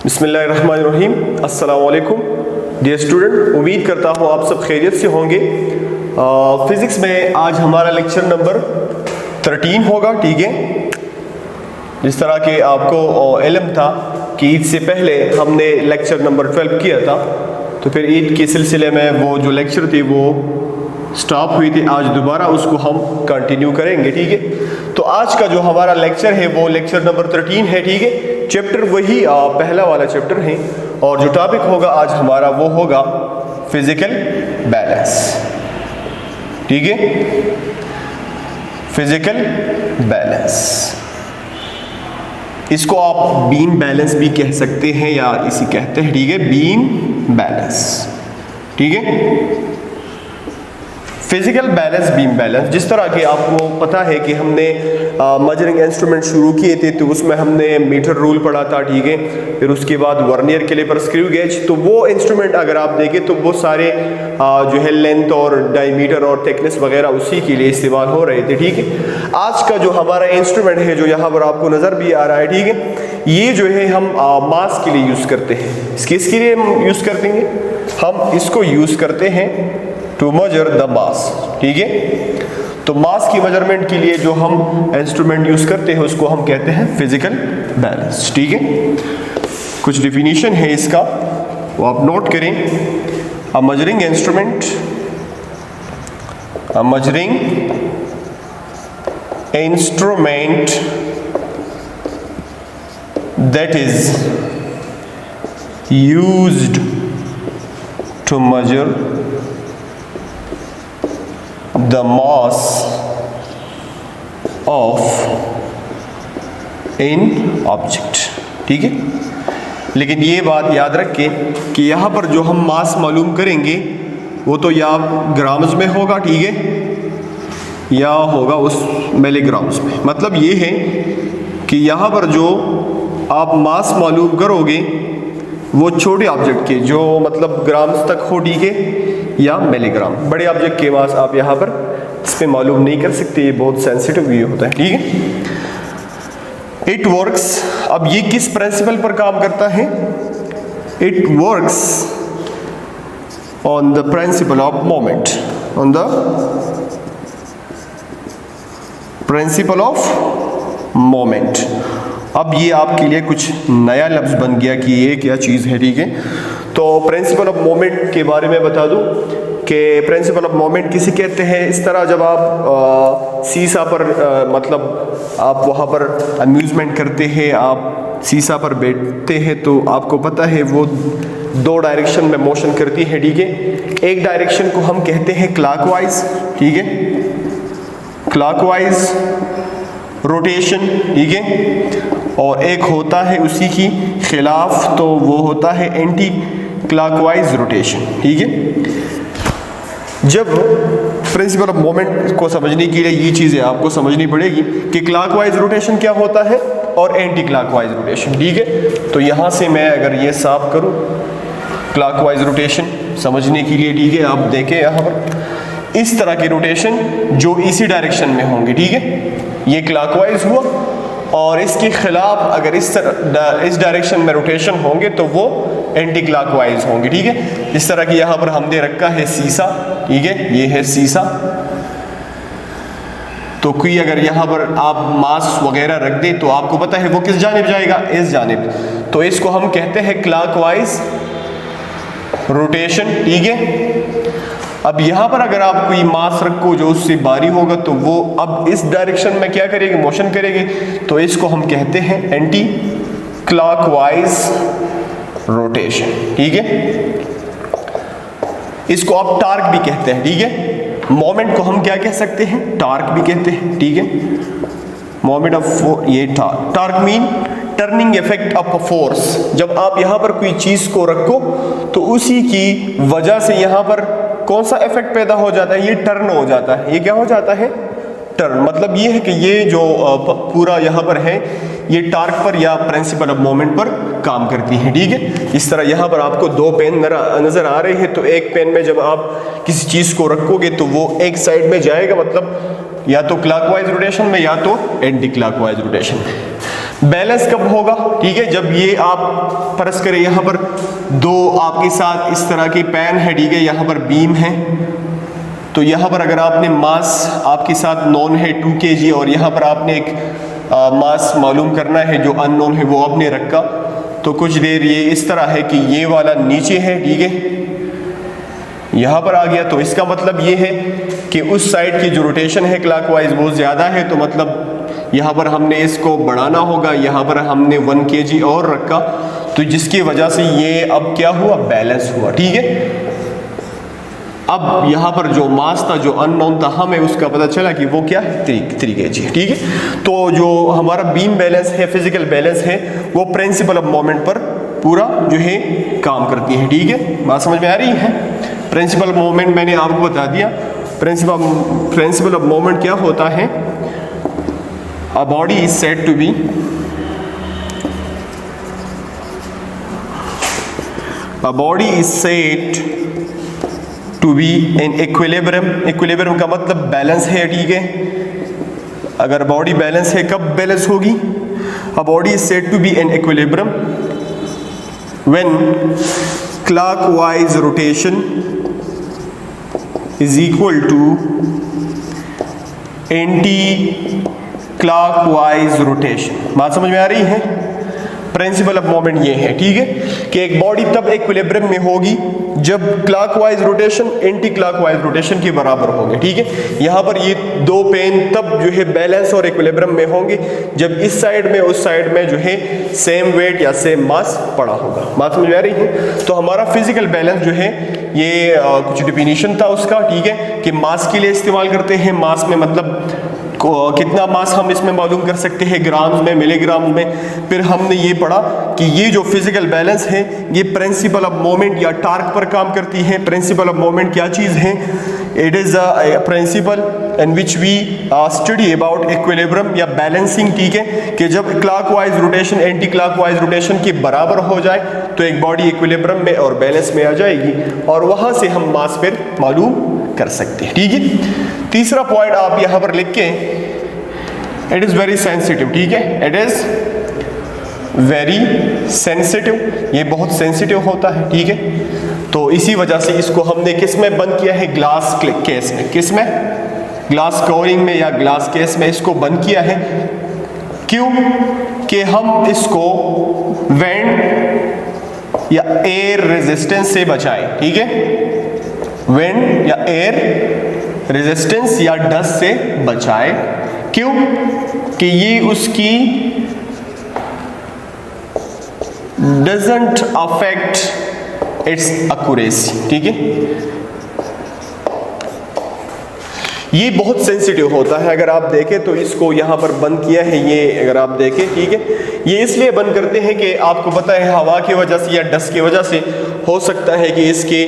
बिस्मिल्लाहिर्रहमानिर्रहीम। अस्सलाम वालेकुम डियर स्टूडेंट, उम्मीद करता हूँ आप सब खैरियत से होंगे। फिज़िक्स में आज हमारा लेक्चर नंबर 13 होगा, ठीक है। जिस तरह के आपको इल्म था कि ईद से पहले हमने लेक्चर नंबर 12 किया था, तो फिर ईद के सिलसिले में वो जो लेक्चर थी वो स्टॉप हुई थी। आज दोबारा उसको हम कंटिन्यू करेंगे, ठीक है। तो आज का जो हमारा लेक्चर है वो लेक्चर नंबर 13 है, ठीक है। चैप्टर वही पहला वाला चैप्टर है और जो टॉपिक होगा आज हमारा वो होगा फिजिकल बैलेंस, ठीक है। फिजिकल बैलेंस, इसको आप बीम बैलेंस भी कह सकते हैं या इसी कहते हैं, ठीक है, बीम बैलेंस, ठीक है। फिजिकल बैलेंस, बीम बैलेंस, जिस तरह के आपको पता है कि हमने मेजरिंग इंस्ट्रूमेंट शुरू किए थे तो उसमें हमने मीटर रूल पढ़ा था, ठीक है। फिर उसके बाद वर्नियर कैलिपर, स्क्रू गेज, तो वो इंस्ट्रूमेंट अगर आप देखें तो वो सारे जो है लेंथ और डायमीटर और थिकनेस वगैरह उसी के लिए इस्तेमाल हो रहे थे, ठीक है। आज का जो हमारा इंस्ट्रूमेंट है जो यहाँ पर आपको नज़र भी आ रहा है, ठीक है, ये जो है हम मास के लिए यूज़ करते हैं। किसके लिए हम यूज़ करते हम इसको यूज़ करते हैं टू मेजर द मास, ठीक है। तो मास की मेजरमेंट के लिए जो हम इंस्ट्रूमेंट यूज करते हैं उसको हम कहते हैं फिजिकल बैलेंस, ठीक है। कुछ डिफिनीशन है इसका, वो आप नोट करें। A measuring instrument, a measuring instrument that is used to measure the mass of an object, ठीक है। लेकिन ये बात याद रखें कि यहाँ पर जो हम मास मालूम करेंगे वो तो या ग्राम्स में होगा, ठीक है, या होगा उस मिलीग्राम्स में। मतलब ये है कि यहाँ पर जो आप मास मालूम करोगे वो छोटे ऑब्जेक्ट के जो मतलब ग्राम्स तक हो, ठीक है, या मिलीग्राम। बड़े ऑब्जेक्ट के मास आप यहाँ पर इस पे मालूम नहीं कर सकते, ये बहुत सेंसिटिव भी होता है, ठीक है। इट वर्क्स, अब ये किस प्रिंसिपल पर काम करता है? It works on the principle of moment, on the principle of moment. अब ये आपके लिए कुछ नया लफ्ज़ बन गया कि ये क्या चीज़ है, ठीक है। तो प्रिंसिपल ऑफ मोमेंट के बारे में बता दूं कि प्रिंसिपल ऑफ मोमेंट किसे कहते हैं। इस तरह जब आप सीसा पर मतलब आप वहाँ पर अम्यूज़मेंट करते हैं, आप सीसा पर बैठते हैं तो आपको पता है वो दो डायरेक्शन में मोशन करती है, ठीक है। एक डायरेक्शन को हम कहते हैं क्लॉकवाइज, ठीक है, क्लॉकवाइज रोटेशन, ठीक है। और एक होता है उसी की खिलाफ, तो वो होता है एंटी क्लॉकवाइज रोटेशन, ठीक है। जब प्रिंसिपल ऑफ मोमेंट को समझने के लिए ये चीज़ें आपको समझनी पड़ेगी कि क्लॉकवाइज रोटेशन क्या होता है और एंटी क्लॉकवाइज रोटेशन, ठीक है। तो यहाँ से मैं अगर ये साफ करूँ क्लॉकवाइज रोटेशन समझने के लिए, ठीक है, आप देखें यहाँ पर इस तरह की रोटेशन जो इसी डायरेक्शन में होंगे, ठीक है, ये क्लॉकवाइज हुआ। और इसके खिलाफ अगर इस डायरेक्शन में रोटेशन होंगे तो वो एंटी क्लॉकवाइज होंगे, ठीक है। इस तरह की यहाँ पर हमने रखा है सीसा, ठीक है, ये है सीसा। तो कोई अगर यहाँ पर आप मास वगैरह रख दे तो आपको पता है वो किस जानिब जाएगा, इस जानिब। तो इसको हम कहते हैं क्लॉकवाइज रोटेशन, ठीक है। अब यहाँ पर अगर आप कोई मास रखो जो उससे भारी होगा तो वो अब इस डायरेक्शन में क्या करेगी, मोशन करेगी। तो इसको हम कहते हैं एंटी क्लॉकवाइज रोटेशन, ठीक है। इसको आप टार्क भी कहते हैं, ठीक है। मोमेंट को हम क्या कह सकते हैं, टार्क भी कहते हैं, ठीक है। मोमेंट ऑफ ये torque mean turning effect of a force. जब आप यहाँ पर कोई चीज को रखो तो उसी की वजह से यहाँ पर कौन सा इफेक्ट पैदा हो जाता है, ये टर्न हो जाता है। ये क्या हो जाता है, टर्न। मतलब ये है कि ये जो पूरा यहाँ पर है ये टार्क पर या प्रिंसिपल ऑफ मोमेंट पर काम करती है, ठीक है। इस तरह यहाँ पर आपको दो पेन नजर आ रहे हैं, तो एक पेन में जब आप किसी चीज को रखोगे तो वो एक साइड में जाएगा, मतलब या तो क्लॉकवाइज रोटेशन में या तो एंटी क्लॉकवाइज रोटेशन में। बैलेंस कब होगा, ठीक है, जब ये आप फर्ज करें यहाँ पर दो आपके साथ इस तरह की पैन है, ठीक है, यहाँ पर बीम है, तो यहाँ पर अगर आपने मास आपके साथ नॉन है 2 kg और यहाँ पर आपने एक मास मालूम करना है जो अननोन है वो आपने रखा, तो कुछ देर ये इस तरह है कि ये वाला नीचे है, ठीक है, यहाँ पर आ गया, तो इसका मतलब ये है कि उस साइड की जो रोटेशन है क्लॉकवाइज वो ज़्यादा है, तो मतलब यहाँ पर हमने इसको बढ़ाना होगा, यहाँ पर हमने 1 kg और रखा, तो जिसकी वजह से ये अब क्या हुआ, बैलेंस हुआ, ठीक है। अब यहाँ पर जो मास था जो अननोन था हमें उसका पता चला कि वो क्या है 3 kg, ठीक है। तो जो हमारा बीम बैलेंस है, फिजिकल बैलेंस है, वो प्रिंसिपल ऑफ मोमेंट पर पूरा जो है काम करती है, ठीक है, बात समझ में आ रही है। प्रिंसिपल ऑफ मोमेंट मैंने आपको बता दिया। प्रिंसिपल ऑफ मोमेंट क्या होता है, a body is said to be to be in equilibrium. Equilibrium का मतलब बैलेंस है, ठीक है। अगर बॉडी बैलेंस है, कब बैलेंस होगी, a body is said to be in equilibrium when clockwise rotation is equal to anti clockwise rotation. बात समझ में आ रही है। प्रिंसिपल ऑफ मोमेंट ये है, ठीक है, कि एक बॉडी तब इक्विलिब्रियम में होगी जब clockwise rotation anti clockwise rotation के बराबर होंगे, ठीक है। यहाँ पर ये दो पेन तब जो है बैलेंस और इक्विलिब्रियम में होंगे जब इस साइड में उस साइड में जो है सेम वेट या सेम मास पड़ा होगा। बात समझ में आ रही है। तो हमारा फिजिकल बैलेंस जो है ये कुछ डिफिनीशन था उसका, ठीक है, कि मास के लिए इस्तेमाल करते हैं। मास में मतलब कितना मास हम इसमें मालूम कर सकते हैं, ग्राम्स में, मिलीग्राम में। फिर हमने ये पढ़ा कि ये जो फिजिकल बैलेंस है ये प्रिंसिपल ऑफ मोमेंट या टार्क पर काम करती है। प्रिंसिपल ऑफ मोमेंट क्या चीज़ है, it is a principle in which we study about equilibrium या बैलेंसिंग, ठीक है, कि जब clockwise rotation anti clockwise rotation के बराबर हो जाए तो एक बॉडी इक्विलिब्रियम में और बैलेंस में आ जाएगी और वहाँ से हम मास फिर मालूम कर सकते हैं, ठीक है। तीसरा पॉइंट आप यहाँ पर लिख के, इट इज़ वेरी सेंसिटिव, ठीक है, इट इज़ वेरी सेंसिटिव, ये बहुत सेंसिटिव होता है, ठीक है। तो इसी वजह से इसको हमने किस में बंद किया है, ग्लास केस में। किस में, ग्लास कवरिंग में या ग्लास केस में इसको बंद किया है। क्यों, कि हम इसको विंड या एयर रेजिस्टेंस से बचाएं, ठीक है, विंड या एयर रेजिस्टेंस या डस्ट से बचाए। क्यों, कि ये उसकी डजंट अफेक्ट इट्स एक्यूरेसी, ठीक है। ये बहुत सेंसिटिव होता है। अगर आप देखें तो इसको यहाँ पर बंद किया है, ये अगर आप देखें, ठीक है, ये इसलिए बंद करते हैं कि आपको पता है हवा की वजह से या डस्ट की वजह से हो सकता है कि इसके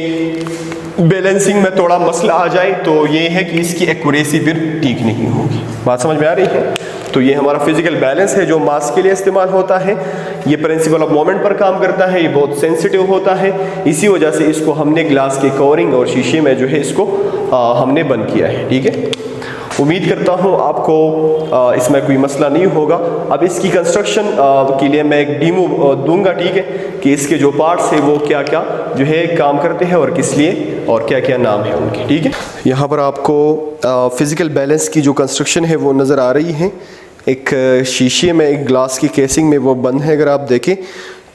बैलेंसिंग में थोड़ा मसला आ जाए, तो ये है कि इसकी एक्यूरेसी फिर ठीक नहीं होगी। बात समझ में आ रही है। तो ये हमारा फिजिकल बैलेंस है जो मास के लिए इस्तेमाल होता है। ये प्रिंसिपल ऑफ मोमेंट पर काम करता है, ये बहुत सेंसिटिव होता है। इसी वजह से इसको हमने ग्लास के कवरिंग और शीशे में जो है इसको हमने बंद किया है, ठीक है। उम्मीद करता हूँ आपको इसमें कोई मसला नहीं होगा। अब इसकी कंस्ट्रक्शन के लिए मैं एक डेमो दूंगा, ठीक है, कि इसके जो पार्ट्स हैं वो क्या क्या जो है काम करते हैं और किस लिए और क्या क्या नाम है उनके, ठीक है। यहाँ पर आपको फिज़िकल बैलेंस की जो कंस्ट्रक्शन है वो नज़र आ रही है। एक शीशे में, एक ग्लास की केसिंग में वो बंद है। अगर आप देखें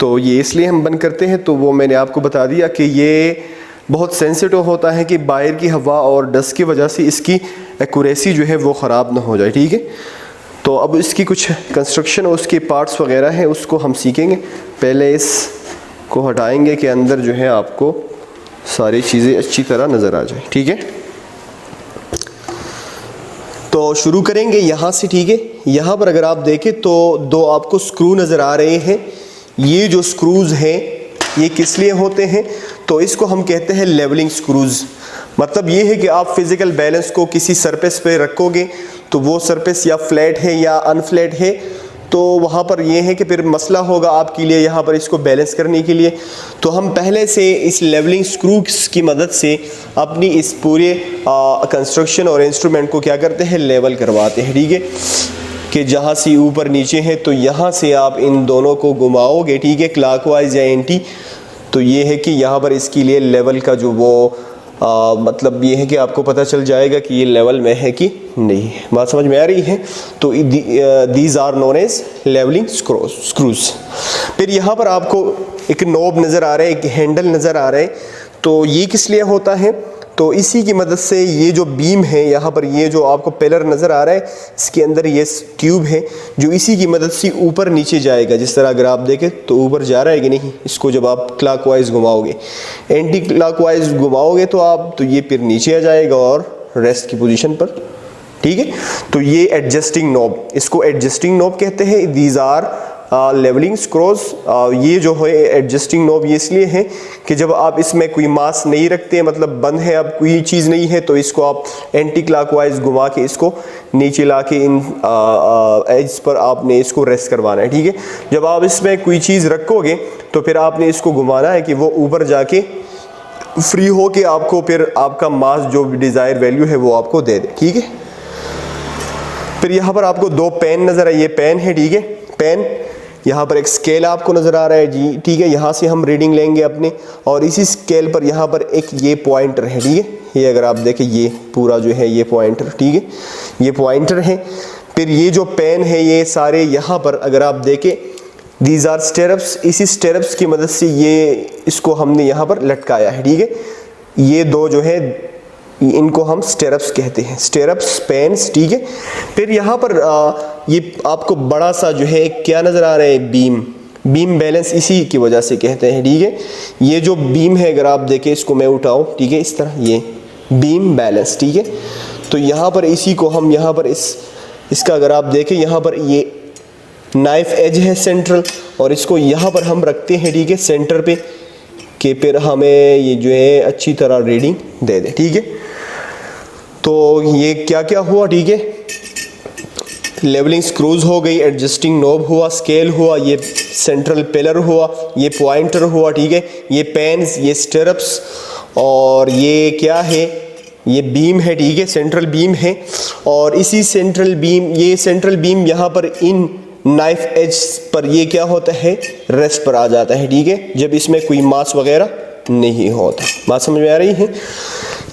तो ये इसलिए हम बंद करते हैं, तो वो मैंने आपको बता दिया कि ये बहुत सेंसिटिव होता है कि बाहर की हवा और डस्ट की वजह से इसकी एक्यूरेसी जो है वो ख़राब ना हो जाए, ठीक है। तो अब इसकी कुछ कंस्ट्रक्शन और उसके पार्ट्स वगैरह हैं उसको हम सीखेंगे। पहले इसको हटाएंगे कि अंदर जो है आपको सारी चीज़ें अच्छी तरह नज़र आ जाए, ठीक है। तो शुरू करेंगे यहाँ से, ठीक है। यहाँ पर अगर आप देखें तो दो आपको स्क्रू नज़र आ रहे हैं। ये जो स्क्रूज़ हैं ये किस लिए होते हैं, तो इसको हम कहते हैं लेवलिंग स्क्रूज़। मतलब ये है कि आप फिज़िकल बैलेंस को किसी सरफेस पे रखोगे तो वो सरफेस या फ्लैट है या अनफ्लैट है, तो वहाँ पर ये है कि फिर मसला होगा आपके लिए यहाँ पर इसको बैलेंस करने के लिए। तो हम पहले से इस लेवलिंग स्क्रूज की मदद से अपनी इस पूरे कंस्ट्रक्शन और इंस्ट्रूमेंट को क्या करते हैं, लेवल करवाते हैं, ठीक है। कि जहाँ से ऊपर नीचे है, तो यहाँ से आप इन दोनों को घुमाओगे, ठीक है, क्लॉकवाइज या एंटी, तो ये है कि यहाँ पर इसके लिए लेवल का जो वो मतलब ये है कि आपको पता चल जाएगा कि ये लेवल में है कि नहीं है। बात समझ में आ रही है? तो these are known as levelling screws. फिर यहाँ पर आपको एक नोब नज़र आ रहा है, एक हैंडल नज़र आ रहा है, तो ये किस लिए होता है? तो इसी की मदद से ये जो बीम है, यहाँ पर ये जो आपको पिलर नज़र आ रहा है, इसके अंदर ये ट्यूब है जो इसी की मदद से ऊपर नीचे जाएगा। जिस तरह अगर आप देखें तो ऊपर जा रहा है कि नहीं, इसको जब आप क्लॉकवाइज घुमाओगे, एंटी क्लॉकवाइज घुमाओगे तो आप तो ये फिर नीचे आ जाएगा और रेस्ट की पोजीशन पर, ठीक है। तो ये एडजस्टिंग नॉब, इसको एडजस्टिंग नॉब कहते हैं। These are levelling screws. ये जो है एडजस्टिंग नॉब ये इसलिए है कि जब आप इसमें कोई मास नहीं रखते, मतलब बंद है, अब कोई चीज़ नहीं है, तो इसको आप एंटी क्लॉकवाइज घुमा के इसको नीचे ला के इन एज पर आपने इसको रेस्ट करवाना है, ठीक है। जब आप इसमें कोई चीज़ रखोगे तो फिर आपने इसको घुमाना है कि वो ऊपर जाके फ्री हो के आपको फिर आपका मास जो डिज़ायर वैल्यू है वो आपको दे दे, ठीक है। फिर यहाँ पर आपको दो पेन नज़र आए, ये पेन है, ठीक है, पेन। यहाँ पर एक स्केल आपको नज़र आ रहा है जी, ठीक है। यहाँ से हम रीडिंग लेंगे अपने, और इसी स्केल पर यहाँ पर एक ये पॉइंटर है, ठीक है। ये अगर आप देखें ये पूरा जो है ये पॉइंटर, ठीक है, ये पॉइंटर है। फिर ये जो पेन है ये सारे यहाँ पर अगर आप देखें, दीज आर स्टेरप्स। इसी स्टेरप्स की मदद से ये इसको हमने यहाँ पर लटकाया है, ठीक है। ये दो जो है इनको हम स्टेरप्स कहते हैं, स्टेरप्स, पेन्स, ठीक है। फिर यहाँ पर ये आपको बड़ा सा जो है क्या नज़र आ रहा है, बीम। बीम बैलेंस इसी की वजह से कहते हैं, ठीक है। ये जो बीम है अगर आप देखें, इसको मैं उठाऊं, ठीक है, इस तरह, ये बीम बैलेंस, ठीक है। तो यहाँ पर इसी को हम यहाँ पर इसका अगर आप देखें, यहाँ पर ये नाइफ एज है सेंट्रल, और इसको यहाँ पर हम रखते हैं, ठीक है, सेंटर पे, कि फिर हमें ये जो है अच्छी तरह रीडिंग दे दे, ठीक है। तो ये क्या क्या हुआ, ठीक है, लेवलिंग स्क्रूज हो गई, एडजस्टिंग नॉब हुआ, स्केल हुआ, ये सेंट्रल पिलर हुआ, ये पॉइंटर हुआ, ठीक है, ये पेन्स, ये स्टिरप्स, और ये क्या है, ये बीम है, ठीक है, सेंट्रल बीम है। और इसी सेंट्रल बीम, ये सेंट्रल बीम यहाँ पर इन नाइफ एज पर ये क्या होता है, रेस्ट पर आ जाता है, ठीक है, जब इसमें कोई मास वगैरह नहीं होता। बात समझ में आ रही है?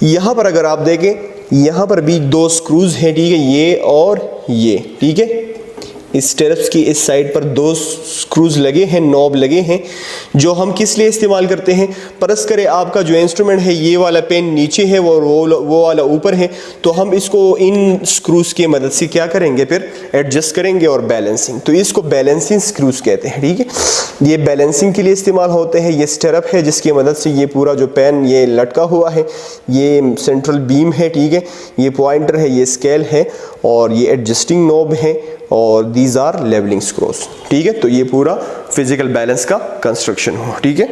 यहाँ पर अगर आप देखें, यहाँ पर भी दो स्क्रूज हैं, ठीक है, ये और ये, ठीक है। इस स्टेरप्स की इस साइड पर दो स्क्रूज लगे हैं, नॉब लगे हैं, जो हम किस लिए इस्तेमाल करते हैं। परस करें आपका जो इंस्ट्रूमेंट है, ये वाला पेन नीचे है, वो वाला ऊपर है, तो हम इसको इन स्क्रूज की मदद से क्या करेंगे, फिर एडजस्ट करेंगे और बैलेंसिंग। तो इसको बैलेंसिंग स्क्रूज कहते हैं, ठीक है। ये बैलेंसिंग के लिए इस्तेमाल होते हैं। ये स्टेरप है जिसकी मदद से ये पूरा जो पेन ये लटका हुआ है, ये सेंट्रल बीम है, ठीक है, ये पॉइंटर है, ये स्केल है, और ये एडजस्टिंग नॉब है, और दीज आर लेवलिंग स्क्रूज, ठीक है। तो ये पूरा फिजिकल बैलेंस का कंस्ट्रक्शन हुआ, ठीक है।